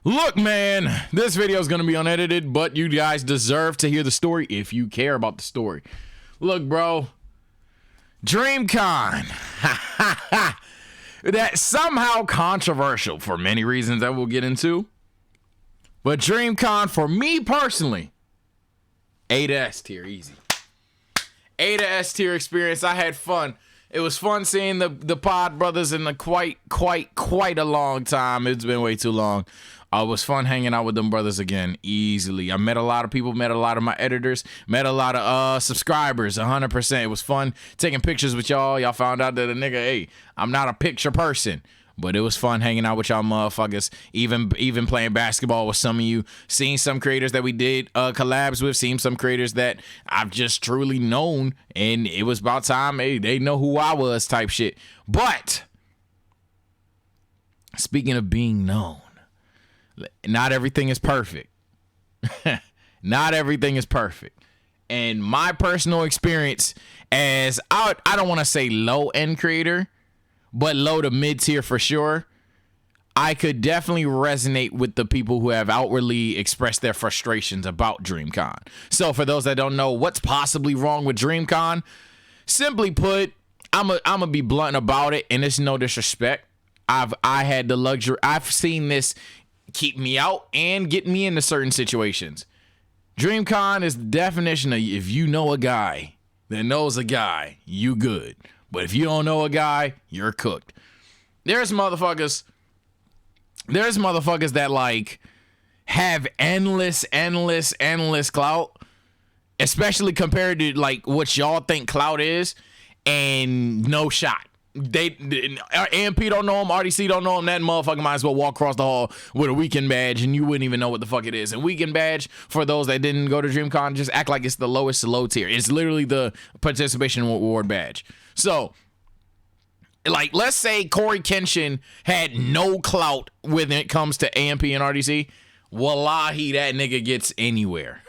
Look, man, this video is going to be unedited, but you guys deserve to hear the story if you care about the story. Look, bro, Dreamcon, that's somehow controversial for many reasons that we'll get into. But Dreamcon, for me personally, A to S tier, easy. A to S tier experience. I had fun. It was fun seeing the Pod Brothers in quite a long time. It's been way too long. It was fun hanging out with them brothers again, easily. I met a lot of people, met a lot of my editors, met a lot of subscribers, 100%. It was fun taking pictures with y'all. Y'all found out that a nigga, hey, I'm not a picture person. But it was fun hanging out with y'all motherfuckers, even playing basketball with some of you, seeing some creators that we did collabs with, seeing some creators that I've just truly known, and it was about time, hey, they know who I was type shit. But speaking of being known, not everything is perfect. Not everything is perfect. And my personal experience as, I don't want to say low-end creator, but low to mid-tier for sure, I could definitely resonate with the people who have outwardly expressed their frustrations about Dreamcon. So for those that don't know what's possibly wrong with Dreamcon, simply put, I'm a be blunt about it, and it's no disrespect. I had the luxury, I've seen this keep me out and get me into certain situations. Dreamcon is the definition of, if you know a guy that knows a guy, you good. But if you don't know a guy, you're cooked. There's motherfuckers that like have endless clout, especially compared to like what y'all think clout is, and no shot. AMP don't know him, RDC don't know him. That motherfucker might as well walk across the hall with a weekend badge and you wouldn't even know what the fuck it is. And weekend badge, for those that didn't go to Dreamcon, just act like it's the lowest low tier. It's literally the participation award badge. So, like, let's say Corey Kenshin had no clout when it comes to AMP and RDC. Wallahi, that nigga gets anywhere.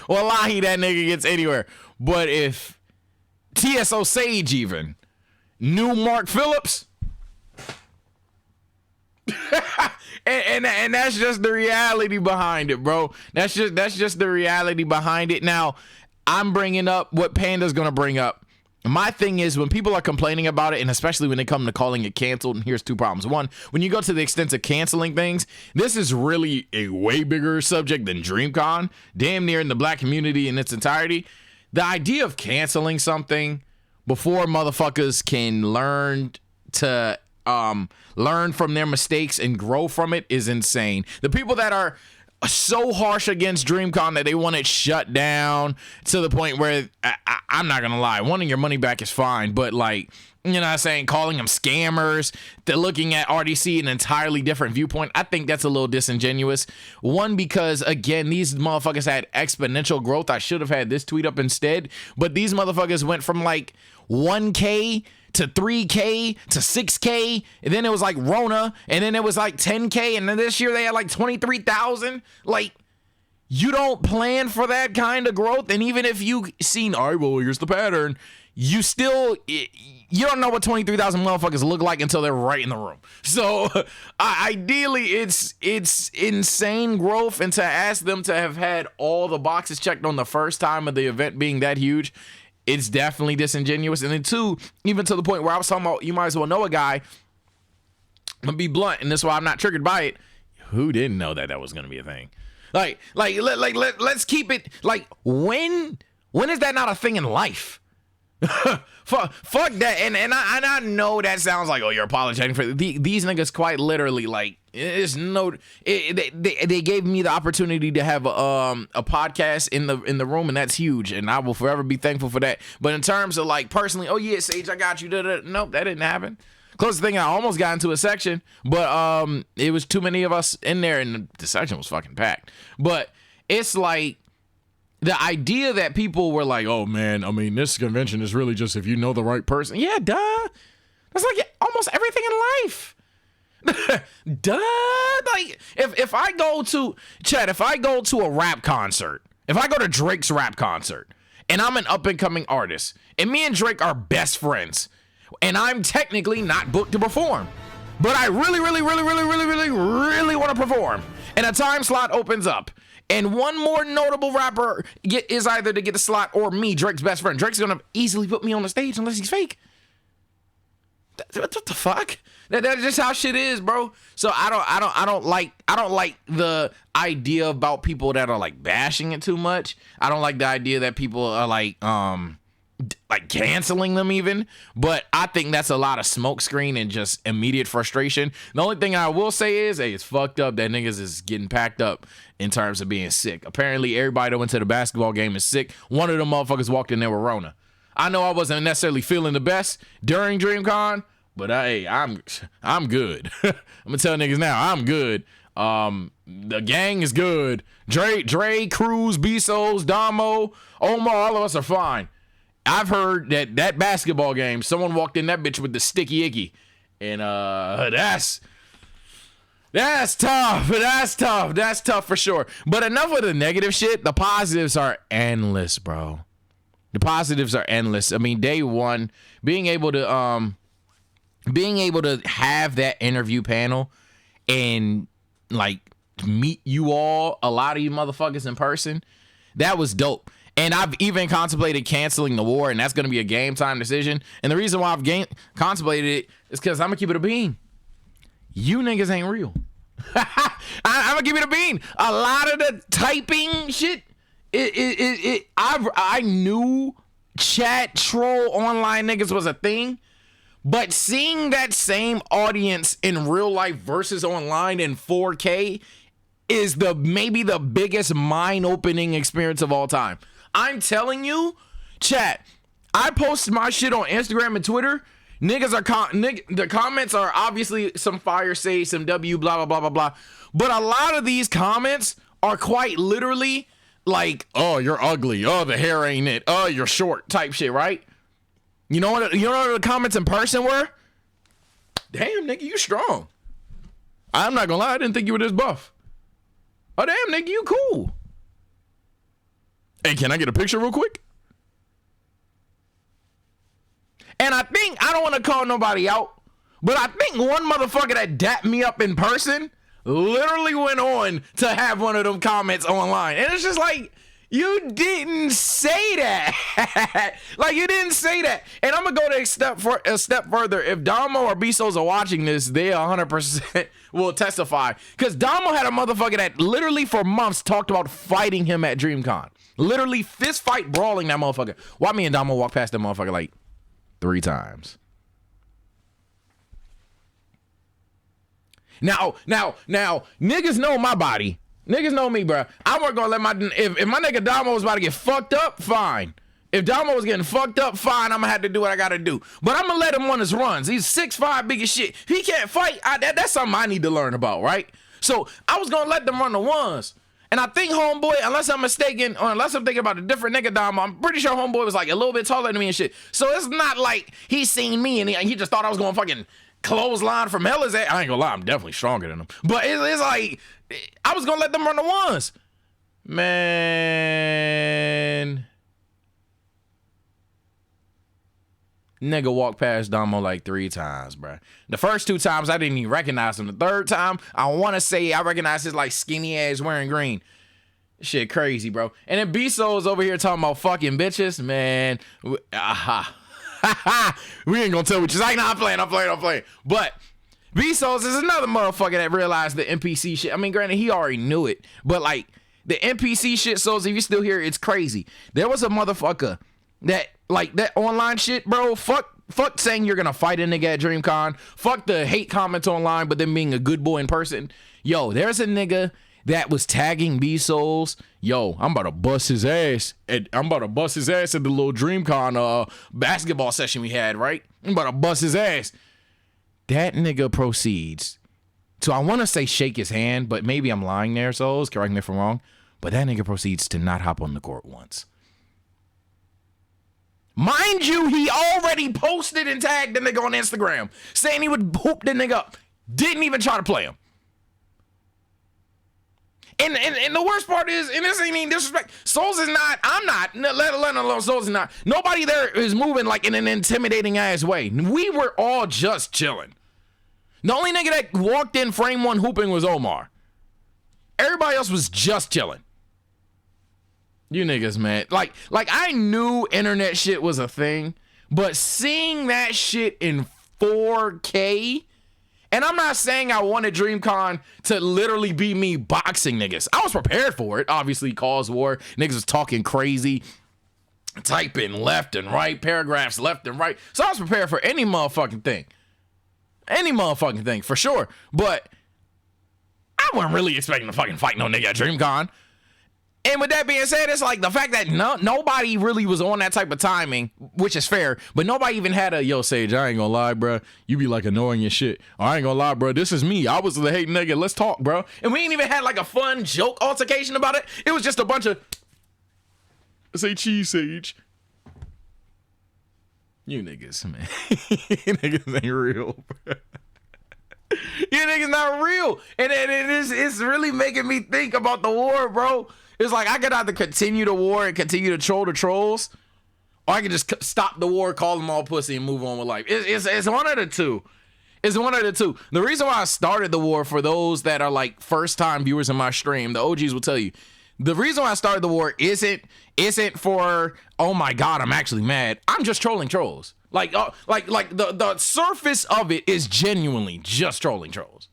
Wallahi, that nigga gets anywhere. But if TSO Sage even knew Mark Phillips, and that's just the reality behind it, bro. That's just the reality behind it. Now, I'm bringing up what Panda's gonna bring up. My thing is, when people are complaining about it, and especially when they come to calling it canceled, and here's two problems. One, when you go to the extent of canceling things, this is really a way bigger subject than Dreamcon, damn near in the black community in its entirety. The idea of canceling something before motherfuckers can learn to learn from their mistakes and grow from it is insane. The people that are so harsh against Dreamcon that they want it shut down to the point where I'm not gonna lie, wanting your money back is fine, but like, you know what I'm saying, calling them scammers, they're looking at RDC an entirely different viewpoint. I think that's a little disingenuous. One, because again, these motherfuckers had exponential growth. I should have had this tweet up instead, but these motherfuckers went from like 1K to 3K to 6K, and then it was like Rona, and then it was like 10K, and then this year they had like 23,000. Like, you don't plan for that kind of growth, and even if you seen, all right, well, here's the pattern, you don't know what 23,000 motherfuckers look like until they're right in the room. So ideally, it's insane growth, and to ask them to have had all the boxes checked on the first time of the event being that huge, it's definitely disingenuous. And then two, even to the point where I was talking about, you might as well know a guy. I'm gonna be blunt, and this is why I'm not triggered by it. Who didn't know that was gonna be a thing? Let's keep it like, when is that not a thing in life? fuck that. And I know that sounds like, oh, you're apologizing for these niggas. Quite literally, like, it's no, they gave me the opportunity to have a podcast in the room, and that's huge, and I will forever be thankful for that. But in terms of like personally, oh yeah, Sage, I got you. Nope, that didn't happen. Closest thing, I almost got into a section, but it was too many of us in there, and the section was fucking packed. But it's like, the idea that people were like, oh man, I mean, this convention is really just if you know the right person. Yeah, duh. That's like almost everything in life. Duh. Like, if I go to, Chad, if I go to a rap concert, if I go to Drake's rap concert, and I'm an up-and-coming artist, and me and Drake are best friends, and I'm technically not booked to perform, but I really want to perform, and a time slot opens up, and one more notable rapper is either to get the slot or me, Drake's best friend. Drake's gonna easily put me on the stage unless he's fake. What the fuck? That's just how shit is, bro. So I don't like the idea about people that are like bashing it too much. I don't like the idea that people are like canceling them even. But I think that's a lot of smokescreen and just immediate frustration. The only thing I will say is, hey, it's fucked up that niggas is getting packed up in terms of being sick. Apparently, everybody that went to the basketball game is sick. One of them motherfuckers walked in there with Rona. I know I wasn't necessarily feeling the best during Dreamcon, but hey, I'm good. I'm gonna tell niggas now, I'm good. The gang is good. Dre, Cruz, Bezos, Damo, Omar, all of us are fine. I've heard that basketball game, someone walked in that bitch with the sticky icky, and that's tough. That's tough for sure. But enough of the negative shit. The positives are endless, bro. The positives are endless. I mean, day one, being able to have that interview panel and like meet you all, a lot of you motherfuckers in person, that was dope. And I've even contemplated canceling the war, and that's going to be a game time decision. And the reason why I've contemplated it is because I'm going to keep it a bean. You niggas ain't real. I'm going to keep it a bean. A lot of the typing shit, I knew chat troll online niggas was a thing, but seeing that same audience in real life versus online in 4K is maybe the biggest mind-opening experience of all time. I'm telling you, chat, I post my shit on Instagram and Twitter. Niggas are the comments are obviously some fire say, some W, blah, blah, blah, blah, blah. But a lot of these comments are quite literally like, oh, you're ugly. Oh, the hair ain't it. Oh, you're short type shit, right? You know what the comments in person were? Damn, nigga, you strong. I'm not gonna lie, I didn't think you were this buff. Oh, damn, nigga, you cool. Hey, can I get a picture real quick? And I don't want to call nobody out, but I think one motherfucker that dapped me up in person literally went on to have one of them comments online. And it's just like, you didn't say that. Like, you didn't say that. And I'm going to go a step further. If Damo or Bezos are watching this, they 100% will testify. Because Damo had a motherfucker that literally for months talked about fighting him at Dreamcon. Literally fist fight brawling that motherfucker. Why me and Damo walked past that motherfucker like 3 times. Now, niggas know my body. Niggas know me, bro. I wasn't gonna let if my nigga Damo was about to get fucked up, fine. If Damo was getting fucked up, fine, I'm gonna have to do what I gotta do. But I'm gonna let him on his runs. He's 6'5", big as shit. He can't fight. That's something I need to learn about, right? So I was gonna let them run the ones. And I think homeboy, unless I'm mistaken, or unless I'm thinking about a different nigga Damo, I'm pretty sure homeboy was like a little bit taller than me and shit. So it's not like he seen me and he just thought I was gonna fucking clothesline from hell. I ain't gonna lie, I'm definitely stronger than him. But it's like, I was gonna let them run the ones. Man. Nigga walked past Damo like 3 times, bro. The first 2 times, I didn't even recognize him. The third time, I want to say I recognized his like skinny ass wearing green. Shit crazy, bro. And then Bezos over here talking about fucking bitches. Man, we ain't gonna tell what you're like. Nah, I'm playing. But Bezos is another motherfucker that realized the NPC shit. I mean, granted, he already knew it. But like, the NPC shit, so if you're still here, it's crazy. There was a motherfucker that, like, that online shit, bro, fuck saying you're gonna fight a nigga at Dreamcon. Fuck the hate comments online, but then being a good boy in person. Yo, there's a nigga that was tagging Bezos. Yo, I'm about to bust his ass. I'm about to bust his ass at the little Dreamcon basketball session we had, right? I'm about to bust his ass. That nigga proceeds to, I want to say shake his hand, but maybe I'm lying there, so correct me if I'm wrong. But that nigga proceeds to not hop on the court once. Mind you, he already posted and tagged the nigga on Instagram saying he would hoop the nigga up. Didn't even try to play him. And the worst part is, and this ain't even disrespect, Souls is not, I'm not, let alone Souls is not. Nobody there is moving like in an intimidating ass way. We were all just chilling. The only nigga that walked in frame one hooping was Omar. Everybody else was just chilling. You niggas, man. Like I knew internet shit was a thing, but seeing that shit in 4K, and I'm not saying I wanted Dreamcon to literally be me boxing niggas. I was prepared for it. Obviously, cause war. Niggas was talking crazy, typing left and right, paragraphs left and right. So I was prepared for any motherfucking thing. Any motherfucking thing, for sure. But I wasn't really expecting to fucking fight no nigga at Dreamcon. And with that being said, it's like the fact that nobody really was on that type of timing, which is fair, but nobody even had a, yo, Sage, I ain't gonna lie, bro. You be like annoying your shit. I ain't gonna lie, bro. This is me. I was the hating nigga. Let's talk, bro. And we ain't even had like a fun joke altercation about it. It was just a bunch of, say cheese, Sage. You niggas, man. You niggas ain't real, bro. You niggas not real. And it's really making me think about the war, bro. It's like I could either continue the war and continue to troll the trolls, or I could just stop the war, call them all pussy, and move on with life. It's one of the two. It's one of the two. The reason why I started the war, for those that are like first time viewers in my stream, the OGs will tell you, the reason why I started the war isn't for, oh my God, I'm actually mad. I'm just trolling trolls. Like the surface of it is genuinely just trolling trolls.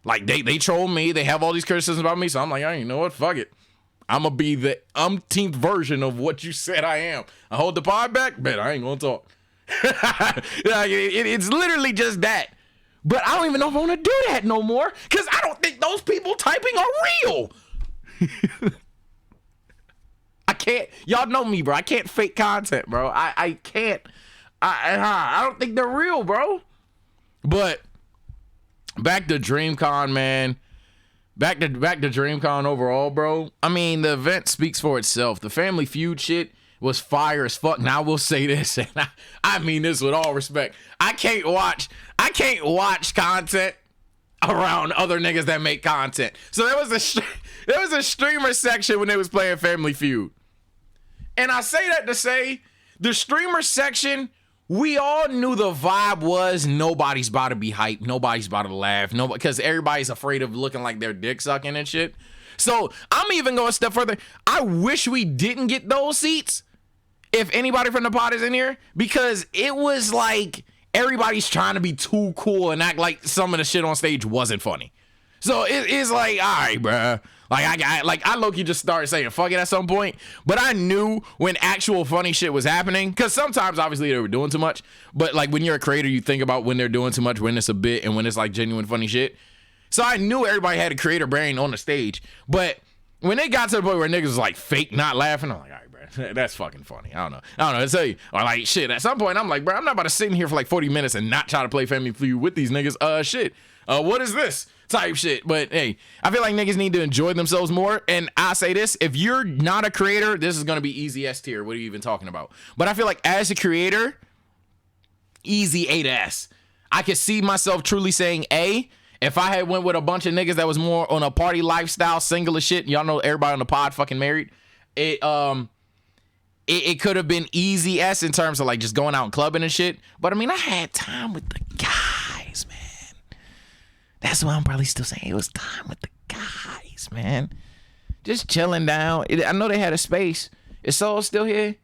Like they troll me. They have all these criticisms about me. So I'm like, you know what? Fuck it. I'm going to be the umpteenth version of what you said I am. I hold the pod back, bet I ain't going to talk. It's literally just that. But I don't even know if I want to do that no more, because I don't think those people typing are real. I can't. Y'all know me, bro. I can't fake content, bro. I can't. I don't think they're real, bro. But back to Dreamcon, man. Back to Dreamcon overall, bro. I mean, the event speaks for itself. The Family Feud shit was fire as fuck. Now I will say this, and I mean this with all respect. I can't watch content around other niggas that make content. So there was a streamer section when they was playing Family Feud. And I say that to say the streamer section, we all knew the vibe was nobody's about to be hyped. Nobody's about to laugh. Nobody, because everybody's afraid of looking like they're dick sucking and shit. So I'm even going a step further. I wish we didn't get those seats, if anybody from the pod is in here, because it was like everybody's trying to be too cool and act like some of the shit on stage wasn't funny. So it's like, all right, bruh. I low-key just started saying fuck it at some point, but I knew when actual funny shit was happening, because sometimes obviously they were doing too much, but like when you're a creator, you think about when they're doing too much, when it's a bit, and when it's like genuine funny shit. So I knew everybody had a creator brain on the stage, but when they got to the point where niggas was like fake not laughing, I'm like, all right, bro, that's fucking funny. I don't know what to tell you. Or like shit, at some point I'm like, bro, I'm not about to sit in here for like 40 minutes and not try to play Family Feud with these niggas. What is this type shit? But hey, I feel like niggas need to enjoy themselves more. And I say this, if you're not a creator, this is gonna be easy S tier. What are you even talking about? But I feel like as a creator, easy A to S. I could see myself truly saying A if I had went with a bunch of niggas that was more on a party lifestyle, single as shit. Y'all know everybody on the pod fucking married. It could have been easy S in terms of like just going out and clubbing and shit. But I mean, I had time with the guys, man. That's why I'm probably still saying it was time with the guys, man. Just chilling down. I know they had a space. Is Soul still here?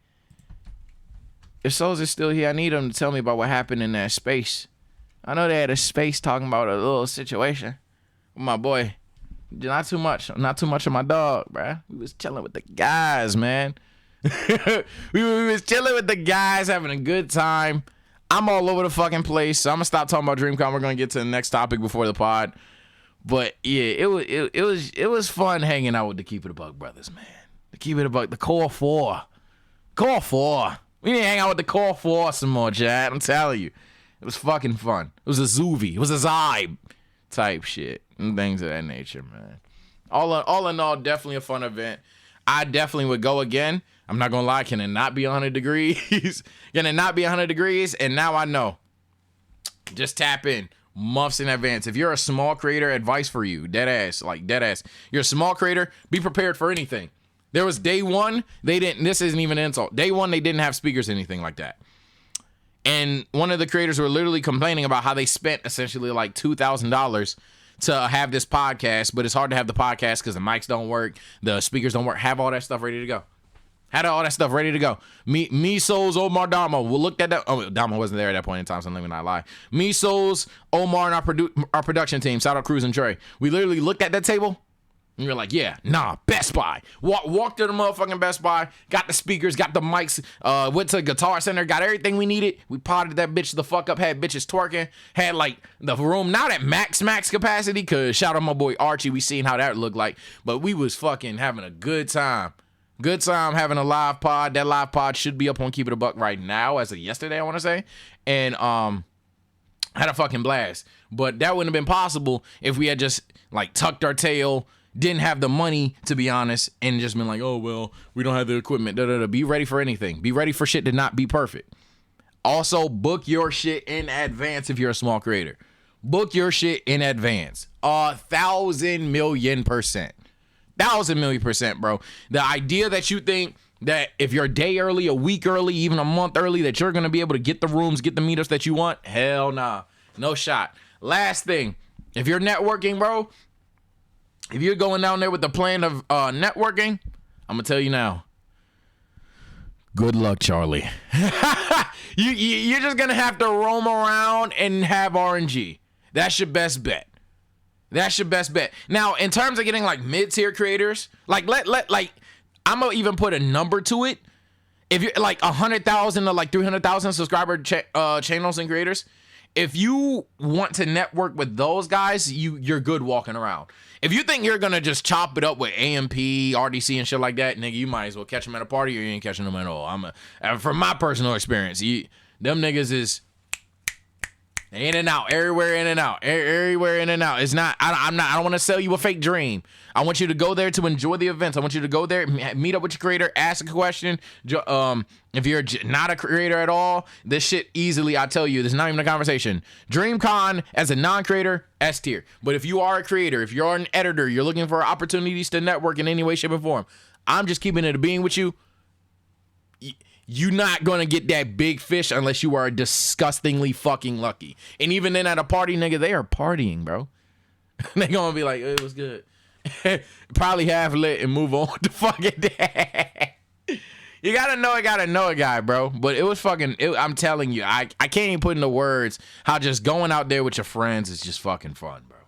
If Souls is still here, I need him to tell me about what happened in that space. I know they had a space talking about a little situation with my boy. Not too much of my dog, bruh. We was chilling with the guys, man. we was chilling with the guys, having a good time. I'm all over the fucking place, so I'm gonna stop talking about Dreamcon. We're gonna get to the next topic before the pod. But yeah, it was fun hanging out with the Keep It a Buck brothers, man. The Keep It a Buck, the Core 4. Core 4. We need to hang out with the Core 4 some more, Chad. I'm telling you. It was fucking fun. It was a Zoovie. It was a Zybe type shit and things of that nature, man. All in all, definitely a fun event. I definitely would go again. I'm not gonna lie, can it not be 100 degrees? Can it not be 100 degrees? And now I know. Just tap in months in advance. If you're a small creator, advice for you, dead ass. You're a small creator, be prepared for anything. There was day one, this isn't even an insult. Day one, they didn't have speakers or anything like that. And one of the creators were literally complaining about how they spent essentially like $2,000 to have this podcast, but it's hard to have the podcast because the mics don't work, the speakers don't work. Have all that stuff ready to go. Had all that stuff ready to go. Me Souls, Omar, Damo. We looked at that. Oh, Damo wasn't there at that point in time, so let me not lie. Me Souls, Omar, and our production team. Shout out Cruz and Trey. We literally looked at that table, and we were like, yeah, nah, Best Buy. Walked to the motherfucking Best Buy, got the speakers, got the mics, went to Guitar Center, got everything we needed. We potted that bitch the fuck up, had bitches twerking, had like the room not at max capacity, cause shout out my boy Archie, we seen how that looked like, but we was fucking having a good time. Good time having a live pod. That live pod should be up on Keep It a Buck right now, as of yesterday, I want to say. And had a fucking blast. But that wouldn't have been possible if we had just like tucked our tail, didn't have the money, to be honest, and just been like, oh well, we don't have the equipment. Be ready for anything. Be ready for shit to not be perfect. Also, book your shit in advance if you're a small creator. Book your shit in advance. 1,000,000,000%. 1,000,000,000%, bro. The idea that you think that if you're a day early, a week early, even a month early, that you're going to be able to get the rooms, get the meetups that you want, hell nah. No shot. Last thing, if you're networking, bro, if you're going down there with the plan of networking, I'm going to tell you now, good luck, Charlie. You're just going to have to roam around and have RNG. That's your best bet. That's your best bet. Now, in terms of getting like mid-tier creators, like I'm gonna even put a number to it. If you're like 100,000 to like 300,000 subscriber channels and creators, if you want to network with those guys, you're good walking around. If you think you're gonna just chop it up with AMP, RDC, and shit like that, nigga, you might as well catch them at a party or you ain't catching them at all. From my personal experience, them niggas is in and out, everywhere in and out, everywhere in and out. It's not, I don't want to sell you a fake dream. I want you to go there to enjoy the events. I want you to go there, meet up with your creator, ask a question. If you're not a creator at all, this shit easily, I tell you, this is not even a conversation. Dreamcon as a non-creator, S tier. But if you are a creator, if you're an editor, you're looking for opportunities to network in any way, shape, or form, I'm just keeping it a being with you. You're not gonna get that big fish unless you are disgustingly fucking lucky. And even then at a party, nigga, they are partying, bro. They gonna be like, it was good. Probably half lit and move on with the fucking day. You gotta know a guy, bro. But it was fucking, I'm telling you, I can't even put into words how just going out there with your friends is just fucking fun, bro.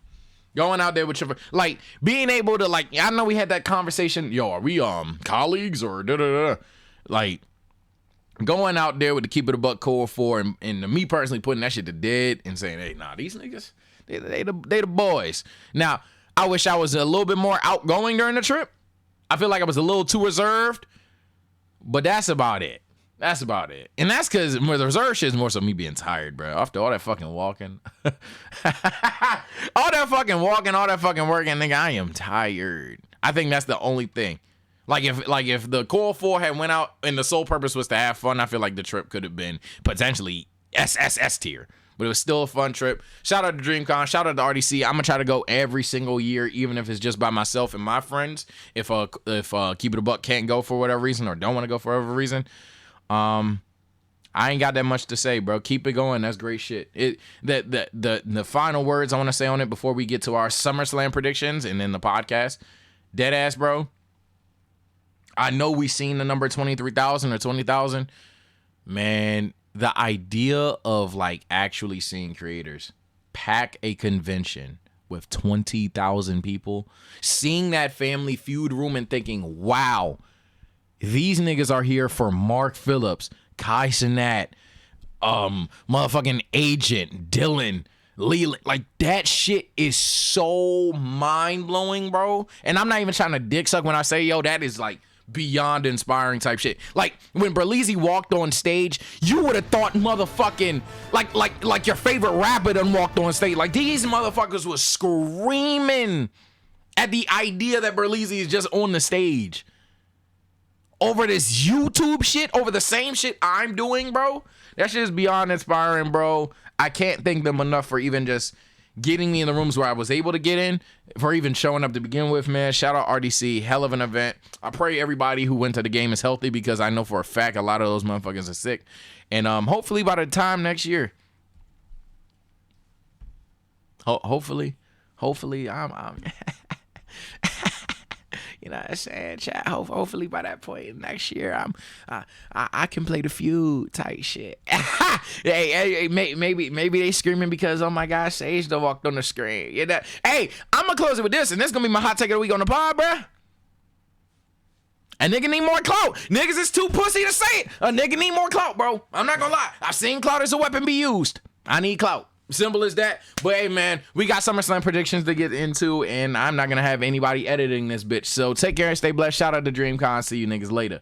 Going out there with your, like, being able to, like, I know we had that conversation, yo, are we colleagues or da-da-da? Like, going out there with the Keep It a Buck Core 4 and me personally putting that shit to dead and saying, hey, nah, these niggas, they the boys. Now, I wish I was a little bit more outgoing during the trip. I feel like I was a little too reserved, but that's about it. That's about it. And that's because the reserve shit is more so me being tired, bro. After all that fucking walking. all that fucking walking, all that fucking working, nigga, I am tired. I think that's the only thing. Like if the Core 4 had went out and the sole purpose was to have fun, I feel like the trip could have been potentially SSS tier. But it was still a fun trip. Shout out to Dreamcon. Shout out to RDC. I'm gonna try to go every single year, even if it's just by myself and my friends. If Keep It a Buck can't go for whatever reason or don't want to go for whatever reason, I ain't got that much to say, bro. Keep it going. That's great shit. The final words I want to say on it before we get to our SummerSlam predictions and then the podcast. Deadass, bro. I know we seen the number 23,000 or 20,000. Man, the idea of like actually seeing creators pack a convention with 20,000 people, seeing that Family Feud room and thinking, wow, these niggas are here for Mark Phillips, Kai Cenat, motherfucking Agent, Dylan, Leland. Like, that shit is so mind-blowing, bro. And I'm not even trying to dick suck when I say, yo, that is like beyond inspiring type shit. Like when Berlizzi walked on stage, you would have thought motherfucking like your favorite rapper done walked on stage. Like, these motherfuckers was screaming at the idea that Berlizzi is just on the stage over this YouTube shit, over the same shit I'm doing, bro. That shit is beyond inspiring, bro. I can't thank them enough for even just getting me in the rooms where I was able to get in, for even showing up to begin with, man. Shout out RDC, hell of an event. I pray everybody who went to the game is healthy, because I know for a fact a lot of those motherfuckers are sick. And hopefully by the time next year, hopefully I'm you know what I'm saying, chat. Hopefully by that point next year, I can play the feud type shit. hey, maybe they screaming because, oh my gosh, Sage done walked on the screen. You know? Hey, I'm gonna close it with this, and this gonna be my hot take of the week on the pod, bruh. A nigga need more clout. Niggas is too pussy to say it. A nigga need more clout, bro. I'm not gonna lie. I've seen clout as a weapon be used. I need clout. Simple as that. But hey, man, we got SummerSlam predictions to get into, and I'm not gonna have anybody editing this bitch. So take care and stay blessed. Shout out to Dreamcon. See you niggas later.